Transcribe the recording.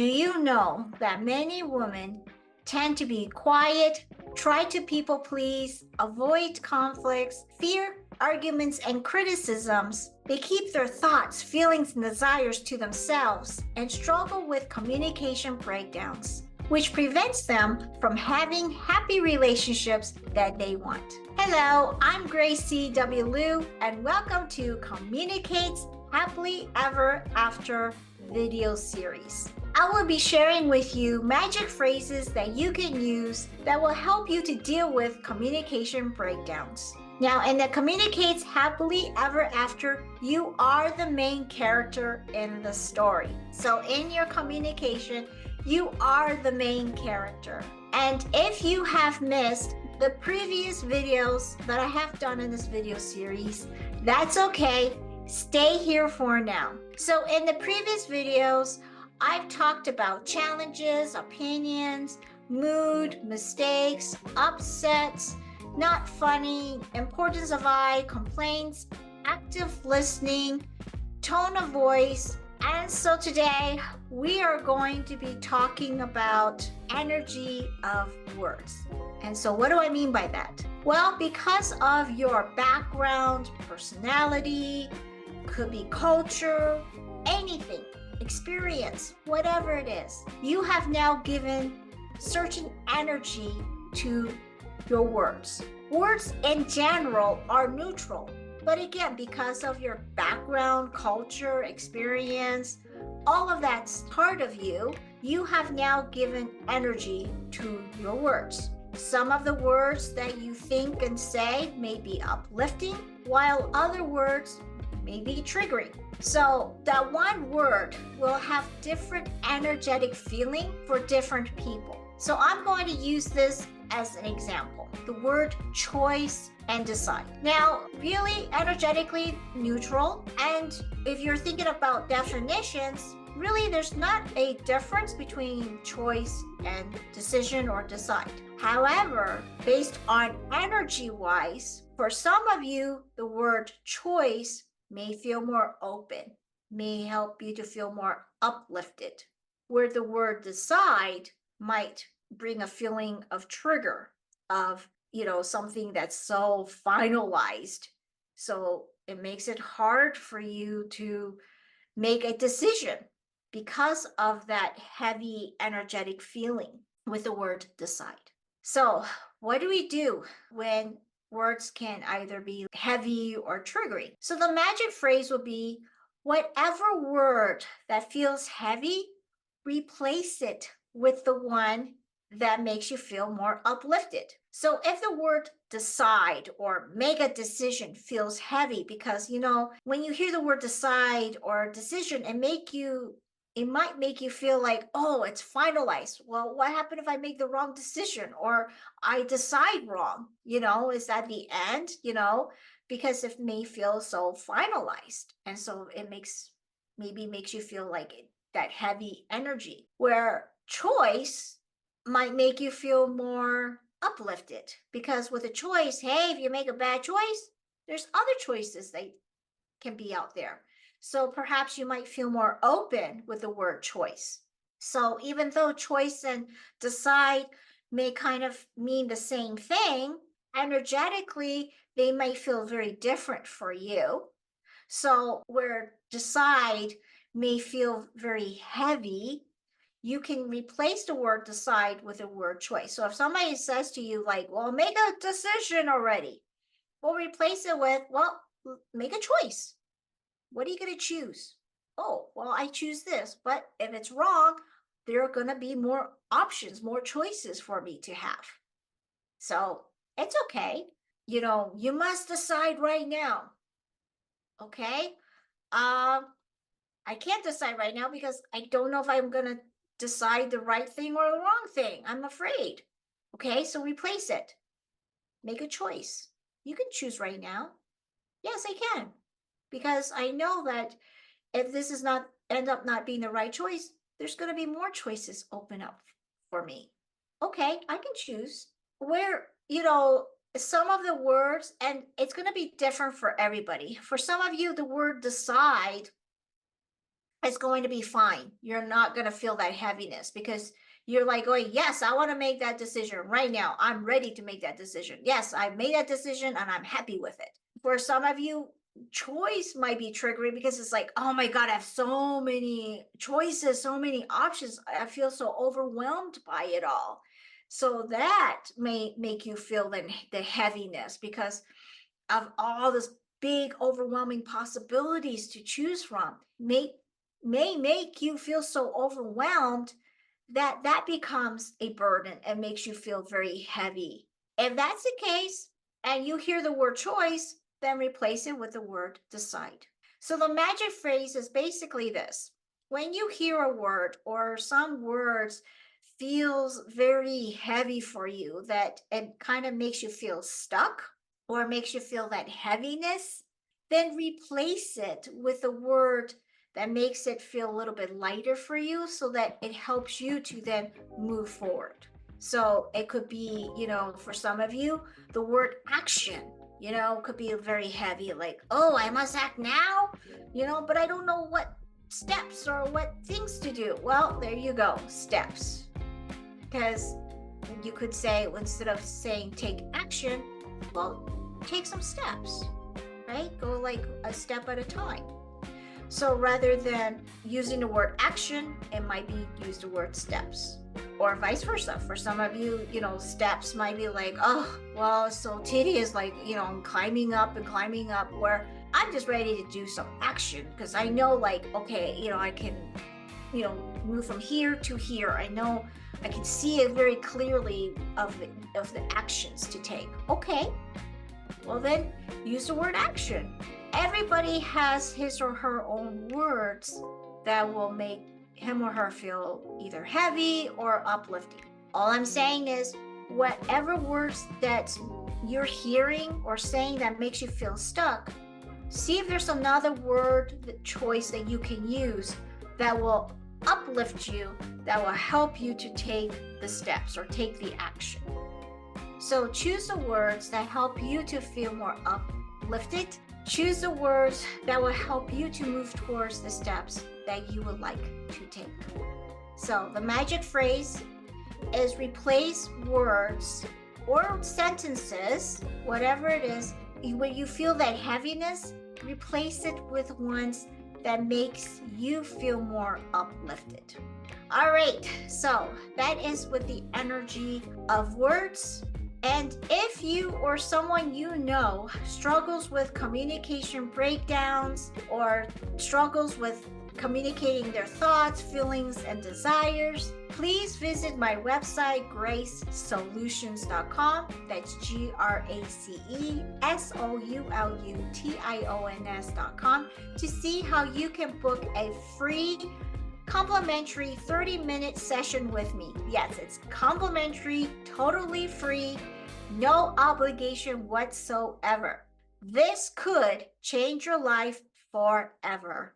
Do you know that many women tend to be quiet, try to people please, avoid conflicts, fear arguments and criticisms? They keep their thoughts, feelings, and desires to themselves and struggle with communication breakdowns, which prevents them from having happy relationships that they want. Hello, I'm GraceSOULutions, and welcome to Communicates Happily Ever After video series. I will be sharing with you magic phrases that you can use that will help you to deal with communication breakdowns. Now, in the Communicates Happily Ever After, you are the main character in the story. So in your communication, you are the main character. And if you have missed the previous videos that I have done in this video series, that's okay. Stay here for now. So in the previous videos, I've talked about challenges, opinions, mood, mistakes, upsets, not funny, importance of I, complaints, active listening, tone of voice. And so today we are going to be talking about energy of words. And so what do I mean by that? Well, because of your background, personality, could be culture, anything, experience, whatever it is, you have now given certain energy to your words. Words in general are neutral, but again, because of your background, culture, experience, all of that's part of you, you have now given energy to your words. Some of the words that you think and say may be uplifting, while other words may be triggering. So that one word will have different energetic feeling for different people. So I'm going to use this as an example. The word choice and decide. Now, really energetically neutral. And if you're thinking about definitions, really there's not a difference between choice and decision or decide. However, based on energy-wise, for some of you, the word choice may feel more open, may help you to feel more uplifted, where the word decide might bring a feeling of trigger, of, something that's so finalized. So it makes it hard for you to make a decision because of that heavy energetic feeling with the word decide. So what do we do when words can either be heavy or triggering? So the magic phrase will be, whatever word that feels heavy, replace it with the one that makes you feel more uplifted. So if the word decide or make a decision feels heavy, because when you hear the word decide or decision, it might make you feel like, oh, it's finalized. Well, what happened if I make the wrong decision or I decide wrong? Is that the end? Because it may feel so finalized. And so it maybe makes you feel like that heavy energy, where choice might make you feel more uplifted, because with a choice, hey, if you make a bad choice, there's other choices that can be out there. So perhaps you might feel more open with the word choice. So even though choice and decide may kind of mean the same thing, energetically, they might feel very different for you. So where decide may feel very heavy, you can replace the word decide with a word choice. So if somebody says to you like, well, make a decision already, we'll replace it with, well, make a choice. What are you going to choose? Oh, well, I choose this, but if it's wrong, there are going to be more options, more choices for me to have. So it's okay. You must decide right now. Okay. I can't decide right now because I don't know if I'm going to decide the right thing or the wrong thing. I'm afraid. Okay, so replace it. Make a choice. You can choose right now. Yes, I can. Because I know that if this is not end up not being the right choice, there's going to be more choices open up for me. Okay, I can choose. Where, some of the words, and it's going to be different for everybody. For some of you, the word decide it's going to be fine. You're not going to feel that heaviness because you're like going, yes, I want to make that decision right now. I'm ready to make that decision. Yes, I made that decision and I'm happy with it. For some of you, choice might be triggering because it's like, oh my God, I have so many choices, so many options. I feel so overwhelmed by it all. So that may make you feel the heaviness because of all this big overwhelming possibilities to choose from. May make you feel so overwhelmed that that becomes a burden and makes you feel very heavy. If that's the case and you hear the word choice, then replace it with the word decide. So the magic phrase is basically this. When you hear a word or some words feels very heavy for you, that it kind of makes you feel stuck or makes you feel that heaviness, then replace it with a word that makes it feel a little bit lighter for you so that it helps you to then move forward. So it could be, for some of you, the word action, could be very heavy, like, oh, I must act now, but I don't know what steps or what things to do. Well, there you go, steps. Because you could say, instead of saying take action, well, take some steps, right? Go like a step at a time. So rather than using the word action, it might be use the word steps, or vice versa. For some of you, steps might be like, oh, well, it's so tedious, like, climbing up and climbing up, where I'm just ready to do some action because I know, like, okay, I can, move from here to here. I know I can see it very clearly of the actions to take. Okay, well then use the word action. Everybody has his or her own words that will make him or her feel either heavy or uplifting. All I'm saying is, whatever words that you're hearing or saying that makes you feel stuck, see if there's another word choice that you can use that will uplift you, that will help you to take the steps or take the action. So choose the words that help you to feel more uplifted. Choose the words that will help you to move towards the steps that you would like to take. So the magic phrase is replace words or sentences, whatever it is, when you feel that heaviness, replace it with ones that makes you feel more uplifted. All right, so that is with the energy of words. And if you or someone you know struggles with communication breakdowns or struggles with communicating their thoughts, feelings, and desires, please visit my website, GraceSOULutions.com. That's GraceSOULutions.com to see how you can book a free complimentary 30-minute session with me. Yes, it's complimentary, totally free, no obligation whatsoever. This could change your life forever.